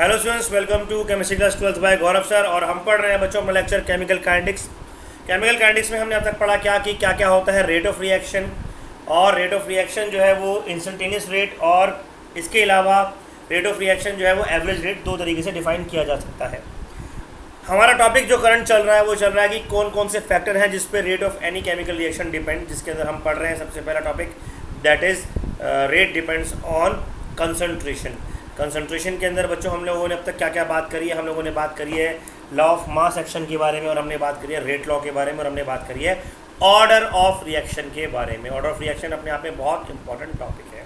Hello students, welcome to chemistry class 12th by Gaurav sir. और हम पढ़ रहे हैं बच्चों अपना lecture chemical kinetics. Chemical kinetics में हमने अब तक पढ़ा कि क्या क्या होता है रेट ऑफ रिएक्शन, और रेट ऑफ रिएक्शन जो है वो इंस्टेंटेनियस रेट, और इसके अलावा रेट ऑफ रिएक्शन जो है वो एवरेज रेट, दो तरीके से डिफाइन किया जा सकता है। हमारा टॉपिक जो करंट चल रहा है वो चल रहा है कि कौन कौन से फैक्टर हैं जिस पे rate of any chemical reaction depend, जिसके अंदर हम पढ़ रहे हैं सबसे पहला topic that is rate depends on concentration. Concentration के अंदर बच्चों हम लोगों ने अब तक क्या क्या बात करी है। हम लोगों ने बात करी है लॉ ऑफ मास एक्शन के बारे में, और हमने बात करी है रेट लॉ के बारे में, और हमने बात करी है ऑर्डर ऑफ रिएक्शन के बारे में। ऑर्डर ऑफ रिएक्शन अपने आप में बहुत इंपॉर्टेंट टॉपिक है।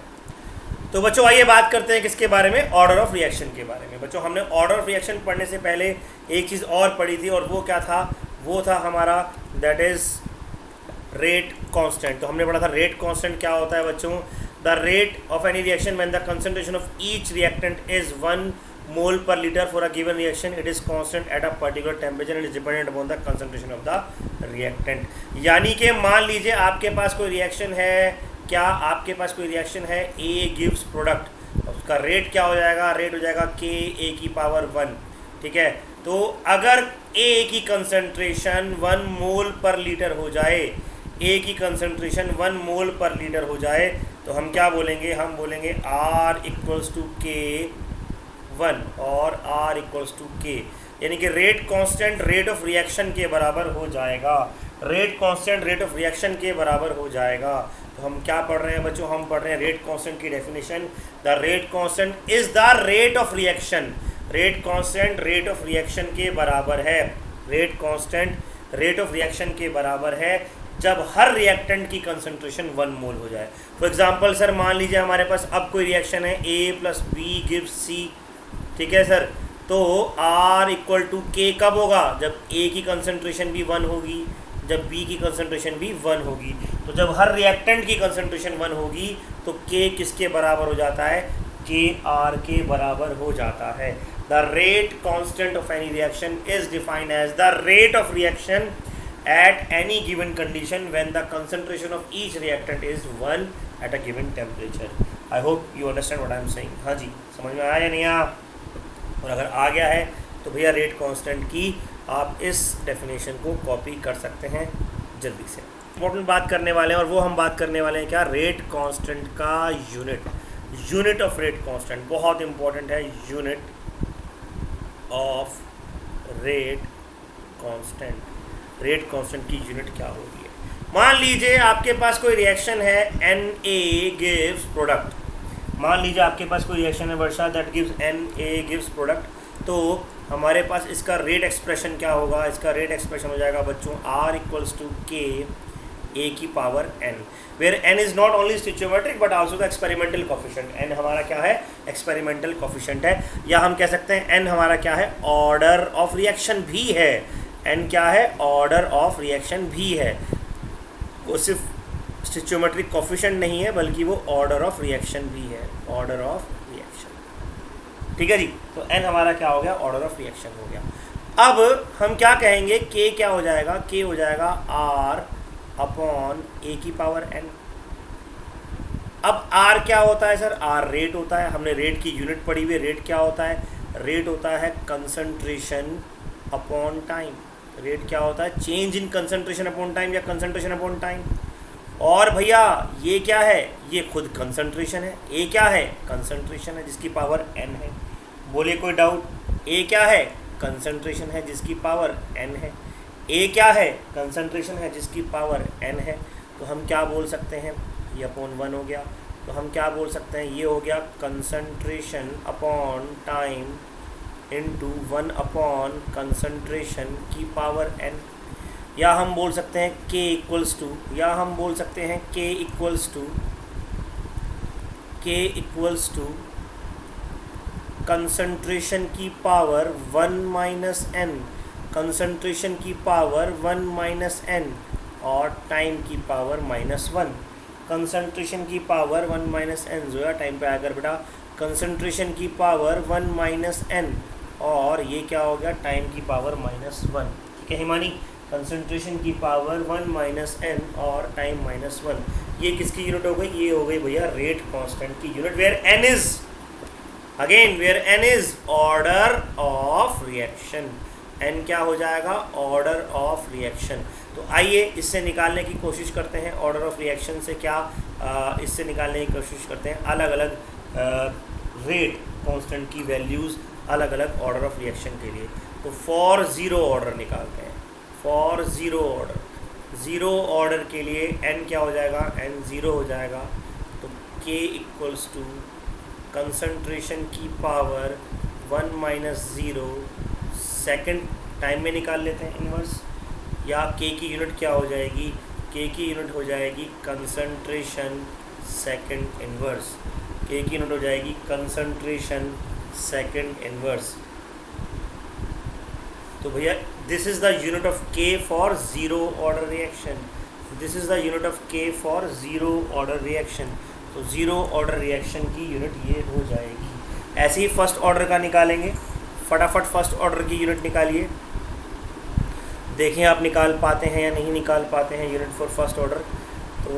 तो बच्चों आइए बात करते हैं किसके बारे में, ऑर्डर ऑफ रिएक्शन के बारे में। बच्चों हमने ऑर्डर ऑफ रिएक्शन पढ़ने से पहले एक चीज़ और पढ़ी थी, और वो क्या था, वो था हमारा दैट इज़ रेट कांस्टेंट। तो हमने पढ़ा था रेट कांस्टेंट क्या होता है बच्चों। The rate of any reaction when the concentration of each reactant is 1 mole per liter for a given reaction, it is constant at a particular temperature and is dependent upon the concentration of the reactant। यानी कि मान लीजिए आपके पास कोई reaction है, क्या आपके पास कोई रिएक्शन है, A gives प्रोडक्ट, उसका रेट क्या हो जाएगा, रेट हो जाएगा K A की पावर 1। ठीक है, तो अगर A की कंसंट्रेशन 1 मोल पर लीटर हो जाए, A की कंसंट्रेशन 1 मोल पर लीटर हो जाए, तो हम क्या बोलेंगे, हम बोलेंगे R इक्वल्स टू के 1 और R इक्वल्स टू के, यानी कि rate constant rate of reaction के बराबर हो जाएगा। Rate constant rate of reaction के बराबर हो जाएगा। तो हम क्या पढ़ रहे हैं बच्चों, हम पढ़ रहे हैं रेट कांस्टेंट की definition. The rate constant is the rate of reaction. Rate constant rate of reaction के बराबर है। Rate constant rate of reaction के बराबर है जब हर रिएक्टेंट की कंसंट्रेशन 1 मोल हो जाए। फॉर एग्जांपल सर, मान लीजिए हमारे पास अब कोई रिएक्शन है A plus B gives C। ठीक है सर, तो R इक्वल टू के कब होगा, जब A की कंसंट्रेशन भी 1 होगी, जब B की कंसंट्रेशन भी 1 होगी। तो जब हर रिएक्टेंट की कंसंट्रेशन 1 होगी तो K किसके बराबर हो जाता है, K R के बराबर हो जाता है। The rate constant of any reaction is defined as the rate of reaction at any given condition when the concentration of each reactant is 1 at a given temperature। I hope you understand what I am saying। हाँ जी, समझ में आया या नहीं आया? और अगर आ गया है तो भैया रेट कांस्टेंट की आप इस डेफिनेशन को कॉपी कर सकते हैं जल्दी से। इम्पोर्टेंट बात करने वाले हैं, और वो हम बात करने वाले हैं क्या, रेट कांस्टेंट का unit. Unit of rate constant बहुत इंपॉर्टेंट है। Unit of rate constant, rate constant की यूनिट क्या होगी। मान लीजिए आपके पास कोई रिएक्शन है Na गिव्स प्रोडक्ट। मान लीजिए आपके पास कोई रिएक्शन है वर्षा that gives Na gives product. तो हमारे पास इसका रेट एक्सप्रेशन क्या होगा, इसका रेट एक्सप्रेशन हो जाएगा बच्चों R equals to k A की power n, where n is not only stoichiometric but also the experimental coefficient. n हमारा क्या है, एक्सपेरिमेंटल कोफिशिएंट है, या हम कह सकते हैं n हमारा क्या है, ऑर्डर ऑफ रिएक्शन भी है। n क्या है, ऑर्डर ऑफ रिएक्शन भी है। वो सिर्फ स्टिचियोमेट्रिक कोफिशिएंट नहीं है बल्कि वो ऑर्डर ऑफ रिएक्शन भी है, ऑर्डर ऑफ रिएक्शन। ठीक है जी, तो n हमारा क्या हो गया, ऑर्डर ऑफ रिएक्शन हो गया। अब हम क्या कहेंगे, k क्या हो जाएगा, k हो जाएगा R अपॉन A की पावर n। अब R क्या होता है सर, R रेट होता है। हमने रेट की यूनिट पढ़ी हुई, रेट क्या होता है, रेट होता है कंसंट्रेशन अपॉन टाइम। रेट क्या होता है, change in concentration upon time या कंसंट्रेशन अपॉन टाइम। और भैया ये क्या है, ये खुद कंसंट्रेशन है। ए क्या है, कंसंट्रेशन है जिसकी पावर n है। बोले कोई डाउट, ए क्या है, कंसंट्रेशन है जिसकी पावर n है। ए क्या है, कंसंट्रेशन है जिसकी पावर n है। तो हम क्या बोल सकते हैं, ये अपॉन 1 हो गया। तो हम क्या बोल सकते हैं, ये हो गया concentration upon time into 1 upon concentration की पावर n। या हम बोल सकते हैं k इक्वल्स टू, या हम बोल सकते हैं k इक्वल्स टू कंसंट्रेशन की पावर 1 माइनस n, कंसंट्रेशन की पावर 1 माइनस n, और टाइम की पावर -1। कंसंट्रेशन की पावर 1 माइनस n जो है टाइम पे आकर बेटा, कंसंट्रेशन की पावर 1 माइनस n, और ये क्या हो गया, टाइम की पावर -1। ठीक है हिमानी, कंसंट्रेशन की पावर 1 माइनस n और टाइम -1। ये किसकी यूनिट हो गई, ये हो गई भैया रेट कांस्टेंट की unit, where n is again where n is order of reaction, n क्या हो जाएगा, ऑर्डर ऑफ रिएक्शन। तो आइए इससे निकालने की कोशिश करते हैं, ऑर्डर ऑफ रिएक्शन से क्या इससे निकालने की कोशिश करते हैं अलग अलग रेट कांस्टेंट की वैल्यूज़ अलग अलग ऑर्डर ऑफ रिएक्शन के लिए। तो फॉर ज़ीरो ऑर्डर निकालते हैं, for zero order, zero order के लिए n क्या हो जाएगा, n ज़ीरो हो जाएगा। तो k इक्वल्स टू कंसंट्रेशन की power 1 minus zero second time में निकाल लेते हैं इन्वर्स, या k की यूनिट क्या हो जाएगी, k की यूनिट हो जाएगी कंसंट्रेशन सेकेंड इन्वर्स, k की यूनिट हो जाएगी कंसंट्रेशन सेकेंड इन्वर्स। तो भैया this is the unit of k for zero order reaction, this is the unit of k for zero order reaction. तो ज़ीरो ऑर्डर रिएक्शन की unit ये हो जाएगी। ऐसे ही फर्स्ट ऑर्डर का निकालेंगे, फटाफट फर्स्ट ऑर्डर की यूनिट निकालिए, देखें आप निकाल पाते हैं या नहीं निकाल पाते हैं यूनिट फॉर फर्स्ट ऑर्डर। तो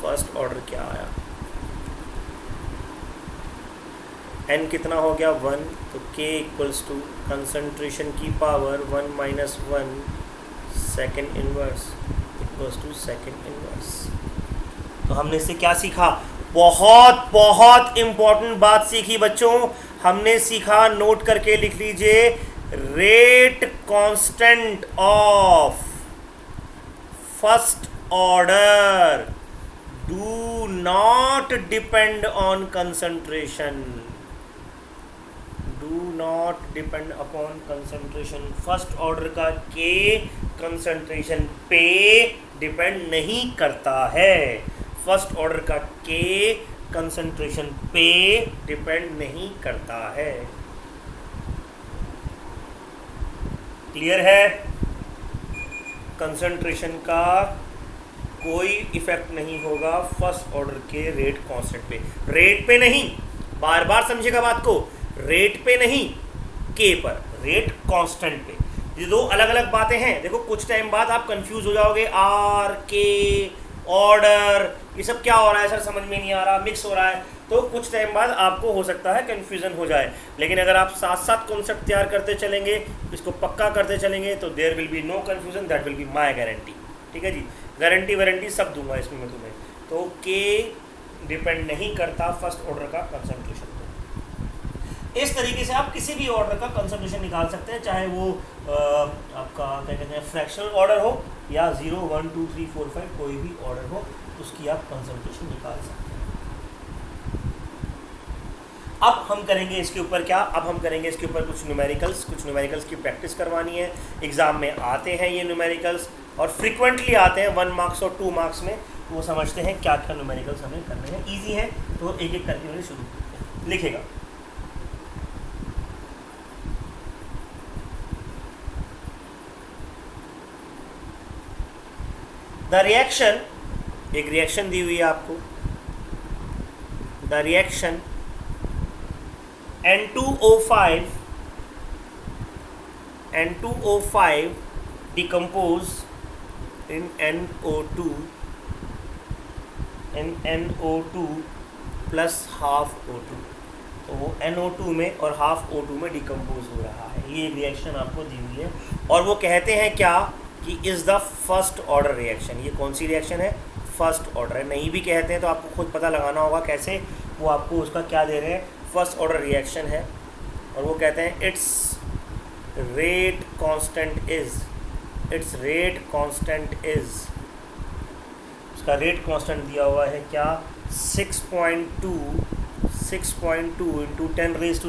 फर्स्ट ऑर्डर क्या आया, n कितना हो गया 1, तो k इक्वल्स टू कंसंट्रेशन की power 1 minus 1 second inverse equals to second inverse. तो हमने इससे क्या सीखा, बहुत बहुत इम्पोर्टेंट बात सीखी बच्चों, हमने सीखा, नोट करके लिख लीजिए, rate constant of first order do not depend on concentration, do not depend upon concentration. First order का k कंसंट्रेशन पे डिपेंड नहीं करता है, फर्स्ट ऑर्डर का k कंसंट्रेशन पे डिपेंड नहीं करता है। क्लियर है, कंसंट्रेशन का कोई इफेक्ट नहीं होगा फर्स्ट ऑर्डर के रेट कांस्टेंट पे, रेट पे नहीं, बार बार समझिएगा बात को, रेट पे नहीं k पर, रेट कांस्टेंट पे। ये दो अलग अलग बातें हैं। देखो कुछ टाइम बाद आप कंफ्यूज हो जाओगे, आर के ऑर्डर ये सब क्या हो रहा है सर, समझ में नहीं आ रहा, मिक्स हो रहा है, तो कुछ टाइम बाद आपको हो सकता है कन्फ्यूज़न हो जाए। लेकिन अगर आप साथ साथ कॉन्सेप्ट तैयार करते चलेंगे, इसको पक्का करते चलेंगे, तो there will be no confusion, that will be my guarantee. ठीक है जी, गारंटी वारंटी सब दूंगा इसमें मैं तुम्हें। तो के डिपेंड नहीं करता फर्स्ट ऑर्डर का कंसंट्रेशन पे। इस तरीके से आप किसी भी ऑर्डर का कंसंट्रेशन निकाल सकते हैं, चाहे वो आपका क्या कहते हैं फ्रैक्शनल ऑर्डर हो या 0 1 2 3 4 5 कोई भी ऑर्डर हो, उसकी आप कंसंट्रेशन निकाल सकते हैं। अब हम करेंगे इसके ऊपर क्या, अब हम करेंगे इसके ऊपर कुछ न्यूमेरिकल्स की प्रैक्टिस करवानी है। एग्ज़ाम में आते हैं ये न्यूमेरिकल्स, और फ्रिक्वेंटली आते हैं 1 मार्क्स और 2 मार्क्स में, वो समझते हैं क्या क्या न्यूमेरिकल्स हमें करने हैं। ईजी है, तो एक एक करके उन्हें शुरू करते हैं। लिखेगा द रिएक्शन, एक रिएक्शन दी हुई है आपको, the reaction N2O5 decompose in NO2 plus half O2। तो वो NO2 में और हाफ O2 में डिकम्पोज हो रहा है, ये रिएक्शन आपको दी हुई है। और वो कहते हैं क्या कि is the first order reaction. ये कौन सी रिएक्शन है, फर्स्ट ऑर्डर है। नहीं भी कहते हैं तो आपको खुद पता लगाना होगा कैसे, वो आपको उसका क्या दे रहे हैं, फर्स्ट ऑर्डर रिएक्शन है। और वो कहते हैं इट्स रेट कांस्टेंट इज़, उसका रेट कांस्टेंट दिया हुआ है क्या, 6.2 इंटू 10⁻⁻⁻6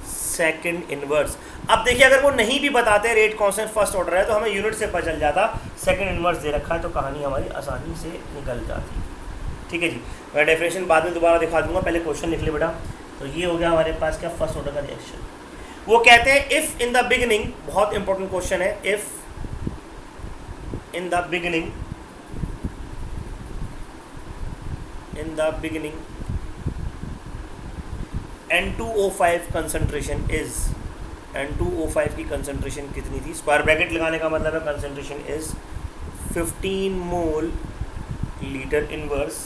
सेकेंड इनवर्स। अब देखिए अगर वो नहीं भी बताते रेट कांस्टेंट फर्स्ट ऑर्डर है, तो हमें यूनिट से पता चल जाता, सेकेंड इनवर्स दे रखा है, तो कहानी हमारी आसानी से निकल जाती। ठीक है जी, मैं डेफिनेशन बाद में दोबारा दिखा दूंगा, पहले क्वेश्चन लिख ले बेटा। तो ये हो गया हमारे पास क्या, फर्स्ट ऑर्डर का रिएक्शन। वो कहते हैं इफ़ इन द बिगिनिंग, बहुत इंपॉर्टेंट क्वेश्चन है, if in the beginning N2O5 concentration is, N2O5 की कंसंट्रेशन कितनी थी, स्क्वायर ब्रैकेट लगाने का मतलब है concentration is 15 mole litre inverse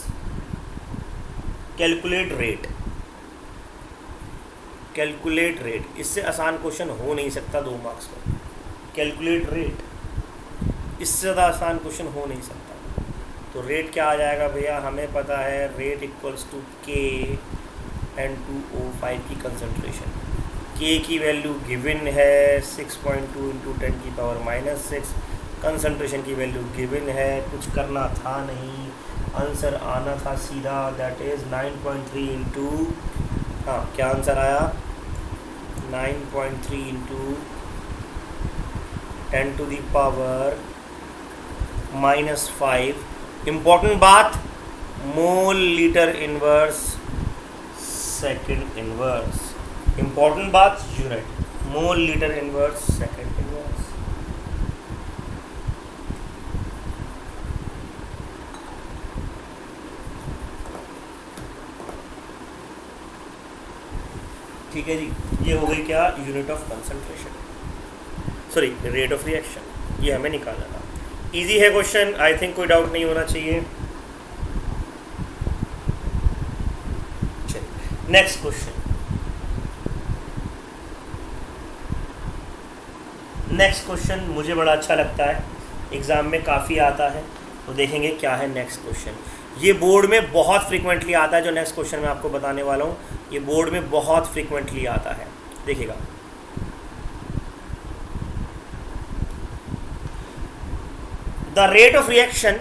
calculate rate, calculate rate, इससे आसान क्वेश्चन हो नहीं सकता 2 मार्क्स में। कैलकुलेट रेट, इससे ज़्यादा आसान क्वेश्चन हो नहीं सकता। तो रेट क्या आ जाएगा भैया, हमें पता है रेट इक्वल्स टू के N2O5 की कंसंट्रेशन। के की वैल्यू गिवन है 6.2 इंटू 10⁻⁻6, कंसंट्रेशन की वैल्यू गिवन है, कुछ करना था नहीं, आंसर आना था सीधा, दैट इज़ 9.3 इंटू, हाँ क्या आंसर आया, 9.3 इंटू 10⁻⁻5। इम्पॉर्टेंट बात, mole litre inverse second inverse, important बात unit, mole litre inverse second inverse. ठीक है जी, ये हो गई क्या, unit of concentration, sorry rate of reaction, ये हमें निकालना था। इजी है क्वेश्चन, आई थिंक कोई डाउट नहीं होना चाहिए। चलिए नेक्स्ट क्वेश्चन, नेक्स्ट क्वेश्चन मुझे बड़ा अच्छा लगता है, एग्ज़ाम में काफ़ी आता है, तो देखेंगे क्या है नेक्स्ट क्वेश्चन। ये बोर्ड में बहुत फ्रीक्वेंटली आता है, जो नेक्स्ट क्वेश्चन मैं आपको बताने वाला हूँ, ये बोर्ड में बहुत फ्रीक्वेंटली आता है, देखिएगा। The rate of reaction,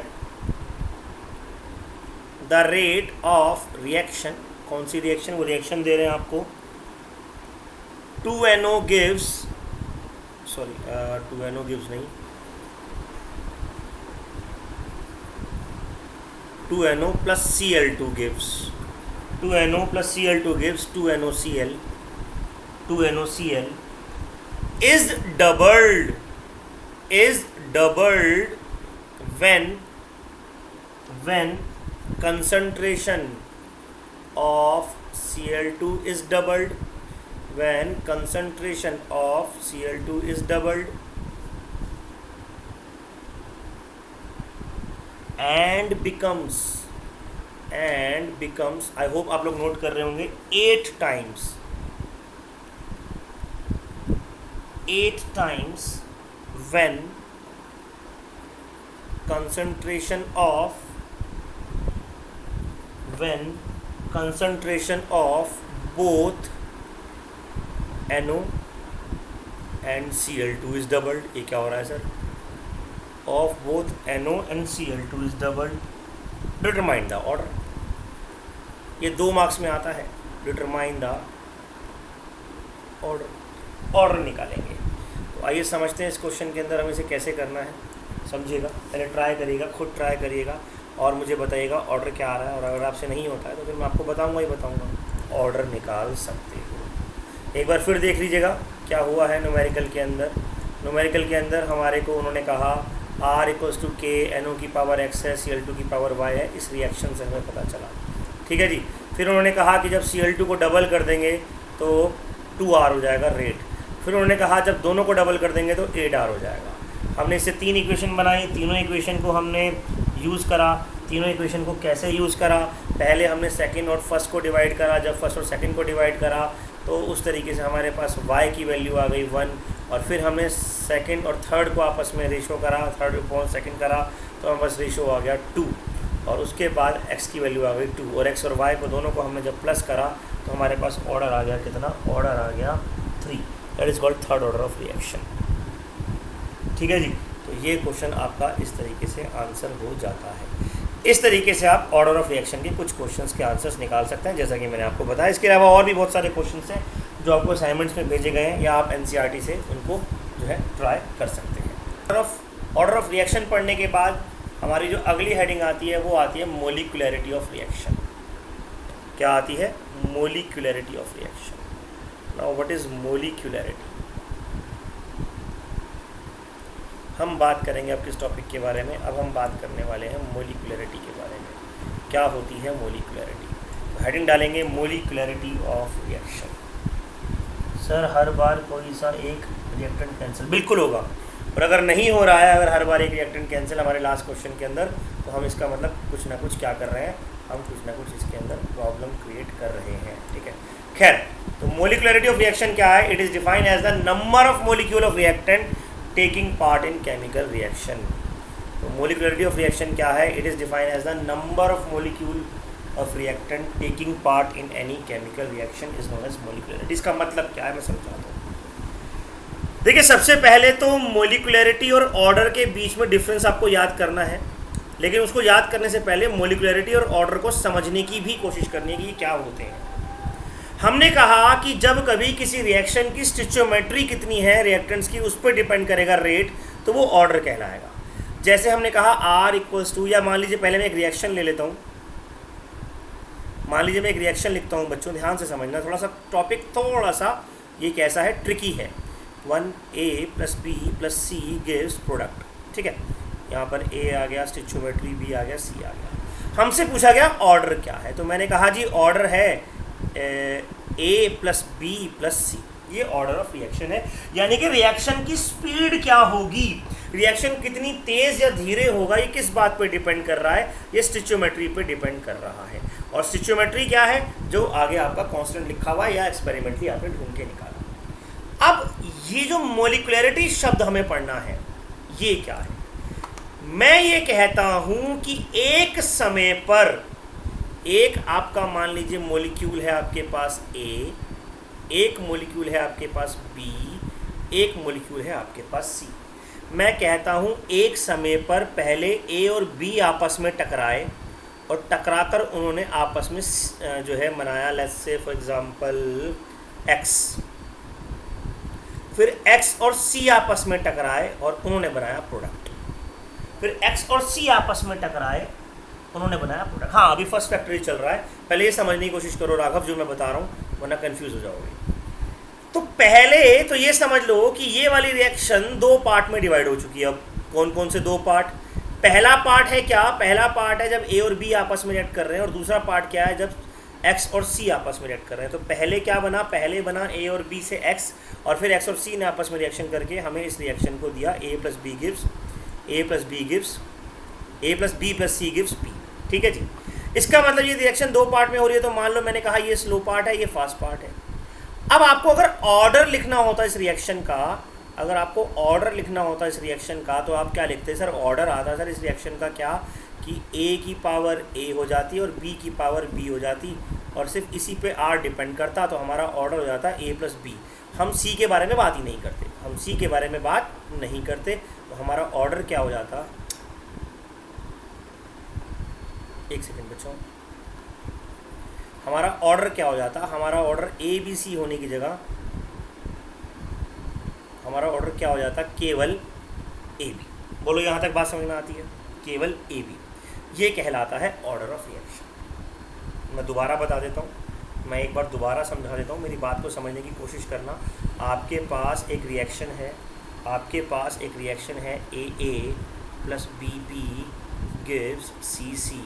the rate of reaction, कौन सी रिएक्शन, वो रिएक्शन दे रहे हैं आपको, 2NO gives, sorry 2NO gives नहीं, 2NO plus Cl2 gives, 2NO plus Cl2 gives 2NOCl, 2NOCl is doubled when concentration of Cl2 is doubled, when concentration of Cl2 is doubled and becomes, I hope आप लोग note कर रहे होंगे, 8 times when concentration of both NO and Cl2 is doubled। ये क्या हो रहा है sir, of both NO and Cl2 is doubled, determine the order, ये 2 मार्क्स में आता है, determine the order निकालेंगे। तो आइए समझते हैं इस क्वेश्चन के अंदर हमें इसे कैसे करना है, समझिएगा, पहले ट्राई करिएगा, खुद ट्राई करिएगा और मुझे बताइएगा ऑर्डर क्या आ रहा है, और अगर आपसे नहीं होता है तो फिर मैं आपको बताऊंगा ही बताऊंगा। ऑर्डर निकाल सकते हो, एक बार फिर देख लीजिएगा क्या हुआ है न्यूमेरिकल के अंदर। न्यूमेरिकल के अंदर हमारे को उन्होंने कहा R इक्वल्स टू के, NO की पावर x है, Cl2 की पावर y है, इस रिएक्शन से हमें पता चला। ठीक है जी, फिर उन्होंने कहा कि जब Cl2 को डबल कर देंगे तो 2R हो जाएगा रेट, फिर उन्होंने कहा जब दोनों को डबल कर देंगे तो 8R हो जाएगा। हमने इससे 3 इक्वेशन बनाई, तीनों इक्वेशन को हमने यूज़ करा। तीनों इक्वेशन को कैसे यूज़ करा, पहले हमने सेकंड और फर्स्ट को डिवाइड करा, जब फर्स्ट और सेकंड को डिवाइड करा तो उस तरीके से हमारे पास y की वैल्यू आ गई 1, और फिर हमने सेकंड और थर्ड को आपस में रेशो करा, थर्ड अपॉन सेकंड करा तो हमारे पास रेशो आ गया 2, और उसके बाद x की वैल्यू आ गई 2, और x और y को दोनों को हमने जब प्लस करा तो हमारे पास ऑर्डर आ गया कितना, ऑर्डर आ गया 3, that is called third order of reaction. ठीक है जी, तो ये क्वेश्चन आपका इस तरीके से आंसर हो जाता है। इस तरीके से आप ऑर्डर ऑफ रिएक्शन के कुछ क्वेश्चंस के आंसर्स निकाल सकते हैं, जैसा कि मैंने आपको बताया। इसके अलावा और भी बहुत सारे क्वेश्चंस हैं जो आपको असाइनमेंट्स में भेजे गए हैं, या आप NCERT से उनको जो है ट्राई कर सकते हैं। ऑर्डर ऑफ रिएक्शन पढ़ने के बाद हमारी जो अगली हेडिंग आती है वो आती है मोलिकुलरिटी ऑफ रिएक्शन। क्या आती है, molecularity of reaction. Now what is molecularity, हम बात करेंगे अब किस टॉपिक के बारे में, अब हम बात करने वाले हैं मोलिकुलरिटी के बारे में। क्या होती है मोलिकुलरिटी, हेडिंग डालेंगे मोलिकुलरिटी ऑफ रिएक्शन। सर हर बार कोई सा एक रिएक्टेंट कैंसिल, बिल्कुल होगा, और अगर नहीं हो रहा है, अगर हर बार एक रिएक्टेंट कैंसिल हमारे लास्ट क्वेश्चन के अंदर, तो हम इसका मतलब कुछ ना कुछ क्या कर रहे हैं, हम कुछ ना कुछ इसके अंदर प्रॉब्लम क्रिएट कर रहे हैं, ठीक है। खैर, तो मोलिकुलरिटी ऑफ रिएक्शन क्या है? It is defined as the number of molecule of reactant taking part in chemical reaction. तो मोलिकुलरिटी ऑफ रिएक्शन क्या है? It is defined as the number of molecule of reactant taking part in any chemical reaction is known as molecularity. इसका मतलब क्या है मैं समझाता हूँ। देखिए, सबसे पहले तो मोलिकुलरिटी और ऑर्डर के बीच में डिफरेंस आपको याद करना है, लेकिन उसको याद करने से पहले मोलिकुलरिटी और ऑर्डर को समझने की भी कोशिश करनी है कि क्या होते हैं। हमने कहा कि जब कभी किसी रिएक्शन की स्टिचोमेट्री कितनी है रिएक्टेंट्स की, उस पर डिपेंड करेगा रेट, तो वो ऑर्डर कहलाएगा। जैसे हमने कहा R इक्वल्स टू, या मान लीजिए पहले मैं एक रिएक्शन ले लेता हूँ, मान लीजिए मैं एक रिएक्शन लिखता हूँ, बच्चों ध्यान से समझना, थोड़ा सा टॉपिक थोड़ा सा ये कैसा है, ट्रिकी है। 1A + B + C gives product, ठीक है। यहाँ पर A आ गया, स्टिचोमेट्री B आ गया, C आ गया। हमसे पूछा गया ऑर्डर क्या है, तो मैंने कहा जी ऑर्डर है A + B + C, ये ऑर्डर ऑफ रिएक्शन है। यानी कि रिएक्शन की स्पीड क्या होगी, रिएक्शन कितनी तेज़ या धीरे होगा, ये किस बात पे डिपेंड कर रहा है, ये स्टिचोमेट्री पे डिपेंड कर रहा है। और स्टिचोमेट्री क्या है, जो आगे आपका कांस्टेंट लिखा हुआ है या एक्सपेरिमेंटली आपने ढूंढ के निकाला। अब ये जो मोलिकुलरिटी शब्द हमें पढ़ना है, ये क्या है? मैं ये कहता हूं कि एक समय पर एक आपका मान लीजिए मोलिक्यूल है आपके पास A, एक मोलिक्यूल है आपके पास B, एक मोलिक्यूल है आपके पास C। मैं कहता हूं एक समय पर पहले A और B आपस में टकराए, और टकराकर उन्होंने आपस में जो है बनाया, let's say for example X। फिर X और C आपस में टकराए और उन्होंने बनाया प्रोडक्ट। फिर X और C आपस में टकराए, उन्होंने बनाया प्रोडक्ट। हाँ, अभी फर्स्ट फैक्टरी चल रहा है, पहले ये समझने की कोशिश करो राघव जो मैं बता रहा हूँ, वरना कंफ्यूज हो जाओगे। तो पहले तो ये समझ लो कि ये वाली रिएक्शन दो पार्ट में डिवाइड हो चुकी है। अब कौन कौन से दो पार्ट? पहला पार्ट है क्या? पहला पार्ट है जब A और B आपस में रिएक्ट कर रहे हैं, और दूसरा पार्ट क्या है, जब X और C आपस में रिएक्ट कर रहे हैं। तो पहले क्या बना? पहले बना A और B से X, और फिर X और C ने आपस में रिएक्शन करके हमें इस रिएक्शन को दिया A + B gives A + B gives A + B + C gives B, ठीक है जी। इसका मतलब ये रिएक्शन दो पार्ट में हो रही है। तो मान लो मैंने कहा ये स्लो पार्ट है, ये फास्ट पार्ट है। अब आपको अगर ऑर्डर लिखना होता इस रिएक्शन का, अगर आपको ऑर्डर लिखना होता इस रिएक्शन का, तो आप क्या लिखते हैं? सर ऑर्डर आता सर इस रिएक्शन का क्या, कि A की पावर A हो जाती और B की पावर B हो जाती, और सिर्फ इसी पे R डिपेंड करता, तो हमारा ऑर्डर हो जाता A + B। हम C के बारे में बात ही नहीं करते, हम C के बारे में बात नहीं करते, तो हमारा ऑर्डर क्या हो जाता? एक सेकेंड बच्चों, हमारा ऑर्डर क्या हो जाता? हमारा ऑर्डर ABC होने की जगह हमारा ऑर्डर क्या हो जाता? केवल AB। बोलो यहाँ तक बात समझ में आती है? केवल AB, ये कहलाता है ऑर्डर ऑफ रिएक्शन। मैं दोबारा बता देता हूँ, मैं एक बार दोबारा समझा देता हूँ, मेरी बात को समझने की कोशिश करना। आपके पास एक रिएक्शन है, आपके पास एक रिएक्शन है AA + BB gives CC।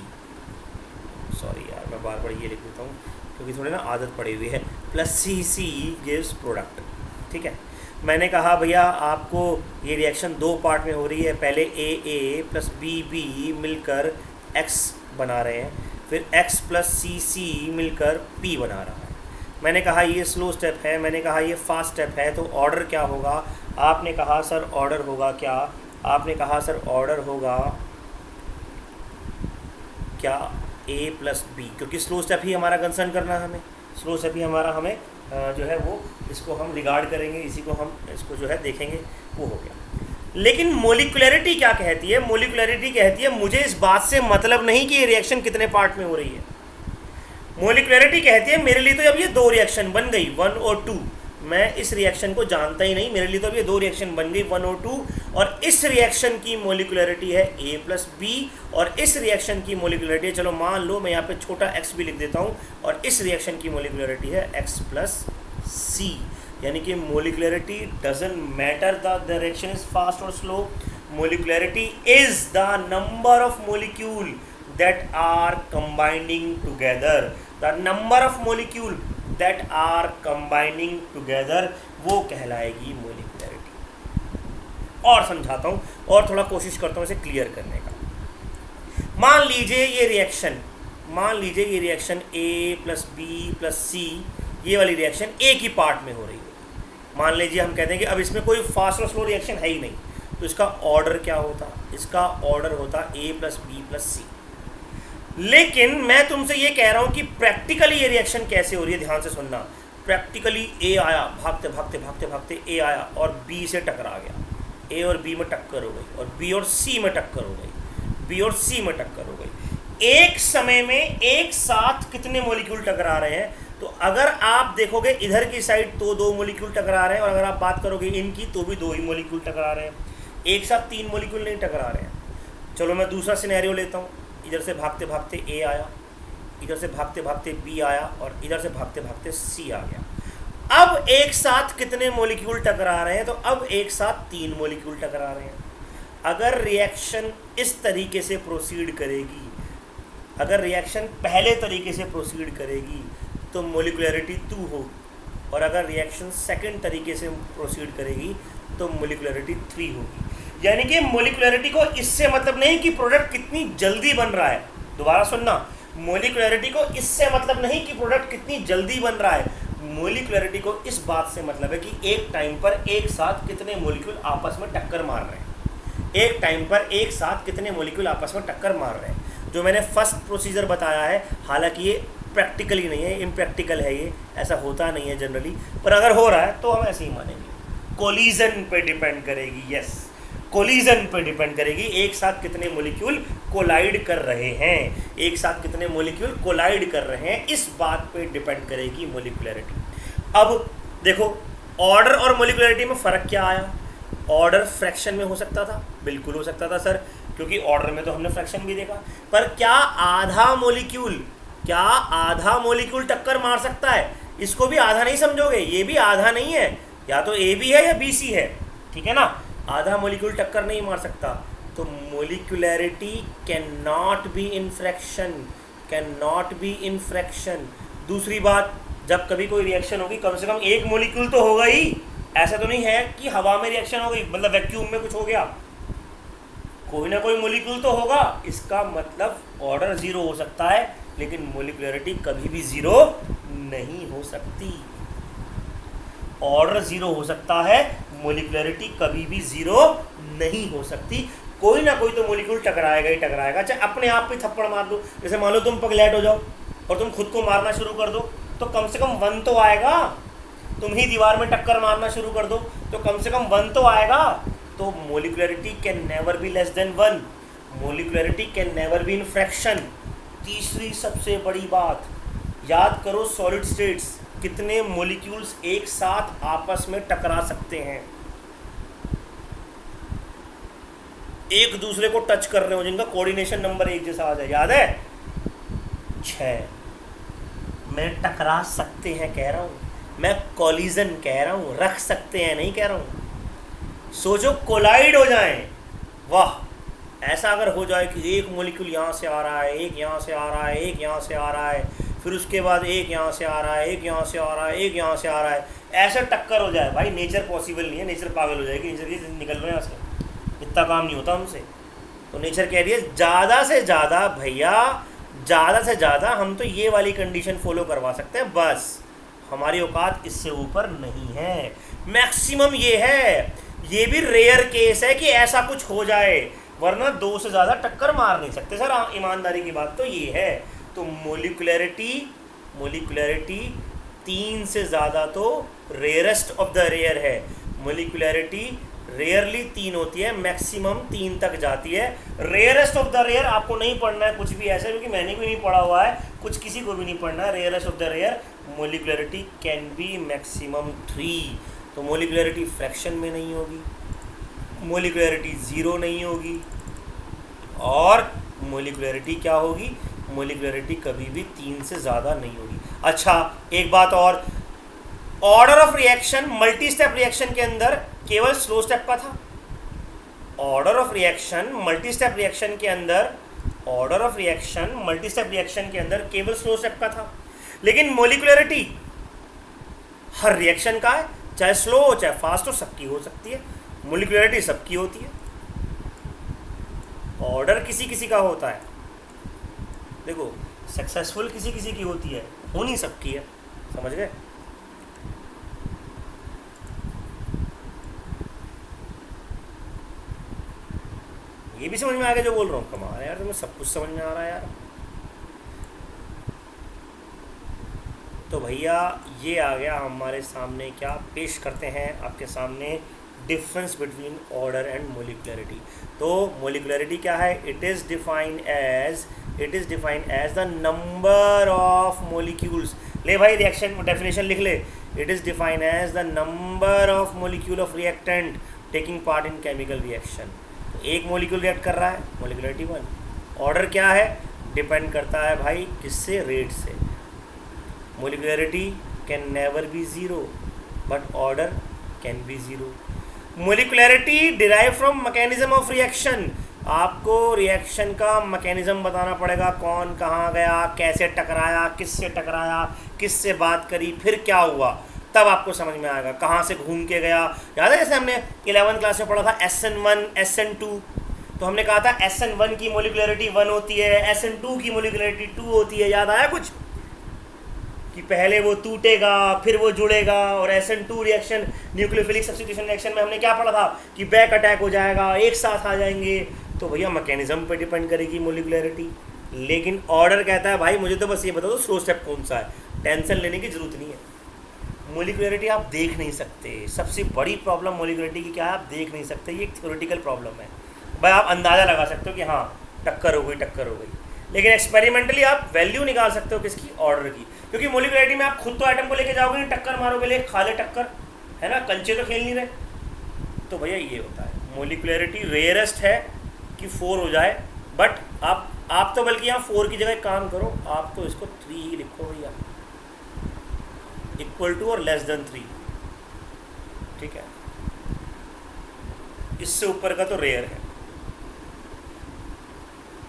Sorry यार, मैं बार बार ये लिख देता हूँ क्योंकि थोड़ी ना आदत पड़ी हुई है, +CC गिव्स प्रोडक्ट, ठीक है। मैंने कहा भैया आपको ये रिएक्शन दो पार्ट में हो रही है, पहले AA + BB मिलकर X बना रहे हैं, फिर X + CC miलकर P बना रहा है। मैंने कहा ये स्लो स्टेप है, मैंने कहा ये फास्ट स्टेप है, तो ऑर्डर क्या होगा? आपने कहा सर ऑर्डर होगा क्या? आपने कहा सर ऑर्डर होगा क्या A + B, क्योंकि स्लो स्टेप ही हमारा कंसर्न करना है हमें, स्लो स्टेप ही हमारा हमें जो है वो इसको हम रिगार्ड करेंगे, इसी को हम इसको जो है देखेंगे, वो हो गया। लेकिन मोलिकुलरिटी क्या कहती है? मोलिकुलरिटी कहती है मुझे इस बात से मतलब नहीं कि ये रिएक्शन कितने पार्ट में हो रही है। मोलिकुलरिटी कहती है मेरे लिए तो जब ये दो रिएक्शन बन गई 1 और 2, मैं इस रिएक्शन को जानता ही नहीं, मेरे लिए तो अब ये दो रिएक्शन बन गई 1 और 2, और इस रिएक्शन की मोलिकुलरिटी है A + B, और इस रिएक्शन की मोलिकुलरिटी है, चलो मान लो मैं यहाँ पे छोटा x भी लिख देता हूँ, और इस रिएक्शन की मोलिकुलरिटी है X + C। यानी कि molecularity doesn't matter the direction is fast और slow, molecularity is the number of molecule that are combining together, the number of molecule that are combining together, वो कहलाएगी मोलिकुलरिटी। और समझाता हूँ और थोड़ा कोशिश करता हूँ इसे क्लियर करने का। मान लीजिए ये रिएक्शन, मान लीजिए ये रिएक्शन ए प्लस बी प्लस सी, ये वाली रिएक्शन एक ही पार्ट में हो रही है। मान लीजिए हम कहते हैं कि अब इसमें कोई फास्ट और स्लो रिएक्शन है ही नहीं, तो इसका ऑर्डर क्या होता? इसका ऑर्डर होता ए प्लस बी प्लस सी। लेकिन मैं तुमसे ये कह रहा हूँ कि प्रैक्टिकली ये रिएक्शन कैसे हो रही है, ध्यान से सुनना। प्रैक्टिकली ए आया, भागते भागते भागते भागते ए आया और बी से टकरा गया, ए और बी में टक्कर हो गई, और बी और सी में टक्कर हो गई, बी और सी में टक्कर हो गई। एक समय में एक साथ कितने मॉलिक्यूल टकरा रहे हैं? तो अगर आप देखोगे इधर की साइड तो 2 मॉलिक्यूल टकरा रहे हैं, और अगर आप बात करोगे इनकी तो भी 2 ही मॉलिक्यूल टकरा रहे हैं, एक साथ 3 मॉलिक्यूल नहीं टकरा रहे हैं। चलो मैं दूसरा सिनेरियो लेता हूँ। इधर से भागते भागते ए आया, इधर से भागते भागते बी आया, और इधर से भागते भागते सी आ गया। अब एक साथ कितने मॉलिक्यूल टकरा रहे हैं? तो अब एक साथ 3 मॉलिक्यूल टकरा रहे हैं। अगर रिएक्शन इस तरीके से प्रोसीड करेगी, अगर रिएक्शन पहले तरीके से प्रोसीड करेगी तो मोलिकुलरिटी 2 होगी, और अगर रिएक्शन सेकंड तरीके से प्रोसीड करेगी तो मोलिकुलरिटी 3 होगी। यानी कि मोलिकुलरिटी को इससे मतलब नहीं कि प्रोडक्ट कितनी जल्दी बन रहा है, दोबारा सुनना, मोलिकुलरिटी को इससे मतलब नहीं कि प्रोडक्ट कितनी जल्दी बन रहा है, मोलिकुलरिटी को इस बात से मतलब है कि एक टाइम पर एक साथ कितने मॉलिक्यूल आपस में टक्कर मार रहे हैं, एक टाइम पर एक साथ कितने मॉलिक्यूल आपस में टक्कर मार रहे हैं। जो मैंने फर्स्ट प्रोसीजर बताया है, हालांकि ये प्रैक्टिकली नहीं है, इम्प्रैक्टिकल है, ये ऐसा होता नहीं है जनरली, पर अगर हो रहा है तो हम ऐसे ही मानेंगे। कोलिजन पे डिपेंड करेगी, यस, कोलिजन पे डिपेंड करेगी, एक साथ कितने मॉलिक्यूल कोलाइड कर रहे हैं, एक साथ कितने मॉलिक्यूल कोलाइड कर रहे हैं, इस बात पे डिपेंड करेगी मोलिकुलरिटी। अब देखो ऑर्डर और मोलिकुलरिटी में फ़र्क क्या आया? ऑर्डर फ्रैक्शन में हो सकता था, बिल्कुल हो सकता था सर, क्योंकि ऑर्डर में तो हमने फ्रैक्शन भी देखा, पर क्या आधा मॉलिक्यूल टक्कर मार सकता है? इसको भी आधा नहीं समझोगे, ये भी आधा नहीं है, या तो ए बी है या बी सी है, ठीक है ना, आधा मॉलिक्यूल टक्कर नहीं मार सकता। तो molecularity can not be in fraction, can not be in fraction. दूसरी बात, जब कभी कोई रिएक्शन होगी कम से कम एक मॉलिक्यूल तो होगा ही, ऐसा तो नहीं है कि हवा में रिएक्शन हो गई, मतलब वैक्यूम में कुछ हो गया, कोई ना कोई मॉलिक्यूल तो होगा। इसका मतलब ऑर्डर 0 हो सकता है, लेकिन मोलिकुलरिटी कभी भी 0 नहीं हो सकती। ऑर्डर 0 हो सकता है, मोलिकुलरिटी कभी भी 0 नहीं हो सकती। कोई ना कोई तो मॉलिक्यूल टकराएगा ही टकराएगा, चाहे अपने आप पे थप्पड़ मार दो। जैसे मान लो तुम पगलेट हो जाओ और तुम खुद को मारना शुरू कर दो, तो कम से कम 1 तो आएगा। तुम ही दीवार में टक्कर मारना शुरू कर दो तो कम से कम 1 तो आएगा। तो molecularity can never be less than 1, molecularity can never be in fraction. तीसरी सबसे बड़ी बात, याद करो सॉलिड स्टेट्स, कितने मॉलिक्यूल्स एक साथ आपस में टकरा सकते हैं, एक दूसरे को टच कर रहे हो, जिनका कोऑर्डिनेशन नंबर 1 जैसा आ जाए, याद है? 6। मैं टकरा सकते हैं कह रहा हूँ, मैं कोलिजन कह रहा हूँ, रख सकते हैं नहीं कह रहा हूँ। सोचो कोलाइड हो जाएं, वाह, ऐसा अगर हो जाए कि एक मॉलिक्यूल यहाँ से आ रहा है, एक यहाँ से आ रहा है, एक यहाँ से आ रहा है, फिर उसके बाद एक यहाँ से आ रहा है, एक यहाँ से आ रहा है, एक यहाँ से आ रहा है, ऐसे टक्कर हो जाए, भाई नेचर पॉसिबल नहीं है, नेचर पागल हो जाएगी, नेचर की निकल रहे हैं यहाँ से, इतना काम नहीं होता हमसे। तो नेचर कह रही है ज़्यादा से ज़्यादा भैया, ज़्यादा से ज़्यादा हम तो ये वाली कंडीशन फॉलो करवा सकते हैं, बस हमारी औकात इससे ऊपर नहीं है। मैक्सिमम ये है, ये भी रेयर केस है कि ऐसा कुछ हो जाए, वरना 2 से ज़्यादा टक्कर मार नहीं सकते सर, ईमानदारी की बात तो ये है। तो मोलिकुलरिटी 3 से ज़्यादा तो रेयरेस्ट ऑफ द रेयर है। मोलिकुलरिटी रेयरली 3 होती है, मैक्सिमम 3 तक जाती है। रेयरेस्ट ऑफ द रेयर आपको नहीं पढ़ना है कुछ भी ऐसा, क्योंकि मैंने भी नहीं पढ़ा हुआ है, कुछ किसी को भी नहीं पढ़ना है। Rarest of the rare molecularity can be maximum 3। तो मोलिकुलरिटी फ्रैक्शन में नहीं होगी, मोलिकुलरिटी 0 नहीं होगी, और मोलिकुलरिटी क्या होगी? मोलिकुलरिटी कभी भी 3 से ज़्यादा नहीं होगी। अच्छा एक बात और, order of reaction multi step reaction के अंदर केवल स्लो स्टेप का था। Order of reaction multi step reaction के अंदर, order of reaction multi step reaction के अंदर केवल स्लो स्टेप का था। लेकिन मोलिकुलरिटी हर रिएक्शन का है, चाहे स्लो हो चाहे फास्ट हो, सबकी हो सकती है। मोलिकुलरिटी सबकी होती है, ऑर्डर किसी किसी का होता है, देखो सक्सेसफुल किसी किसी की होती है, होनी सबकी है, समझ गए। ये भी समझ में आ गया जो बोल रहा हूँ, कमाल है यार, तुम्हें सब कुछ समझ में आ रहा है यार। तो भैया ये आ गया हमारे सामने, क्या पेश करते हैं आपके सामने, difference between order and molecularity. तो मोलिकुलरिटी क्या है, it is defined as the number of molecules. ले भाई रिएक्शन डेफिनेशन लिख ले, it is defined as the number of molecule of reactant taking part in chemical reaction. एक molecule react कर रहा है, मोलिकुलरिटी 1। ऑर्डर क्या है, डिपेंड करता है भाई किससे, रेट से। Molecularity can never be zero but order can be zero. Molecularity derive from mechanism of reaction. आपको रिएक्शन का मैकेनिज्म बताना पड़ेगा, कौन कहाँ गया, कैसे टकराया, किससे बात करी, फिर क्या हुआ, तब आपको समझ में आएगा कहाँ से घूम के गया। याद है जैसे हमने 11th क्लास में पढ़ा था SN1 SN2, तो हमने कहा था SN1 की मोलिकुलरिटी 1 होती है, SN2 की मोलिकुलरिटी 2 होती है। याद आया कुछ कि पहले वो टूटेगा फिर वो जुड़ेगा, और SN2 reaction nucleophilic substitution reaction में हमने क्या पढ़ा था कि बैक अटैक हो जाएगा, एक साथ आ जाएंगे। तो भैया मैकेनिज्म पे डिपेंड करेगी मोलिकुलरिटी। लेकिन ऑर्डर कहता है भाई मुझे तो बस ये बता दो स्लो स्टेप कौन सा है, टेंशन लेने की जरूरत नहीं है। मोलिकुलरिटी आप देख नहीं सकते, सबसे बड़ी प्रॉब्लम मोलिकुलरिटी की क्या है, आप देख नहीं सकते, ये एक थ्योरेटिकल प्रॉब्लम है। भाई आप अंदाज़ा लगा सकते हो कि हाँ टक्कर हो गई, लेकिन एक्सपेरिमेंटली आप वैल्यू निकाल सकते हो किसकी, ऑर्डर की। क्योंकि मोलिकुलरिटी में आप खुद तो एटम को लेके जाओगे नहीं, टक्कर मारोगे, ले खाले टक्कर है ना, कंचे तो खेल नहीं रहे। तो भैया ये होता है, मोलिकुलरिटी रेयरेस्ट है कि 4 हो जाए, बट आप तो बल्कि यहाँ 4 की जगह काम करो, आप तो इसको 3 ही लिखो भैया, इक्वल टू और लेस देन 3, ठीक है। इससे ऊपर का तो रेयर है।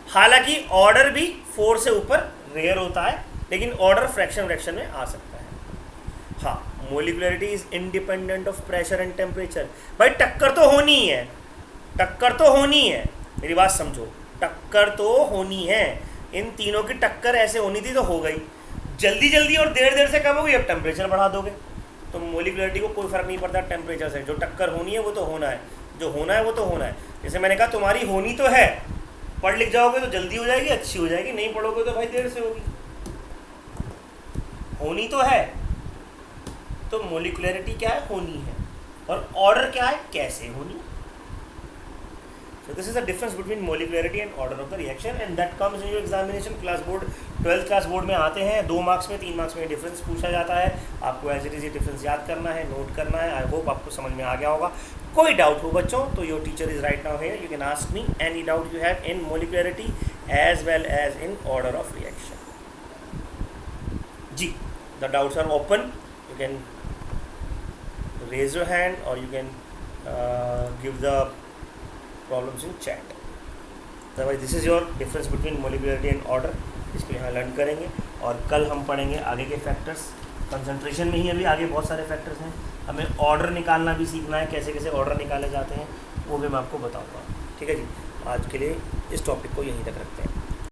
हालांकि ऑर्डर भी 4 से ऊपर रेयर होता है, लेकिन ऑर्डर फ्रैक्शन में आ सकता है। हाँ, molecularity is independent of pressure and temperature. भाई टक्कर तो होनी है, मेरी बात समझो, टक्कर तो होनी है। इन तीनों की टक्कर ऐसे होनी थी तो हो गई, जल्दी और देर से कब होगी, अब टेम्परेचर बढ़ा दोगे। तो मोलिकुलरिटी को कोई फर्क नहीं पड़ता टेम्परेचर से, जो टक्कर होनी है वो तो होना है, जो होना है वो तो होना है। जैसे मैंने कहा तुम्हारी होनी तो है, पढ़ लिख जाओगे तो जल्दी हो जाएगी, अच्छी हो जाएगी, नहीं पढ़ोगे तो भाई देर से होगी। होनी तो है, तो मोलिकुलरिटी क्या है, होनी है, और ऑर्डर क्या है, कैसे होनी है। So this is the difference between molecularity and order of the reaction, and that comes in your examination class board 12th class board में आते हैं। 2 मार्क्स में 3 मार्क्स में डिफरेंस पूछा जाता है, आपको एज इट इज ये डिफरेंस याद करना है, नोट करना है। आई होप आपको समझ में आ गया होगा। कोई डाउट हो बच्चों तो your teacher is right now here, you can ask me any doubt you have in molecularity as well as in order of reaction. जी, the doubts are open, you can raise your hand और you can give the problems in chat. तो भाई this is your difference between molecularity and order, इसको यहाँ learn करेंगे। और कल हम पढ़ेंगे आगे के फैक्टर्स, कंसंट्रेशन में ही अभी आगे बहुत सारे फैक्टर्स हैं, हमें ऑर्डर निकालना भी सीखना है, कैसे कैसे ऑर्डर निकाले जाते हैं वो भी मैं आपको बताऊँगा। ठीक है जी, आज के लिए इस टॉपिक को यहीं तक रखते हैं।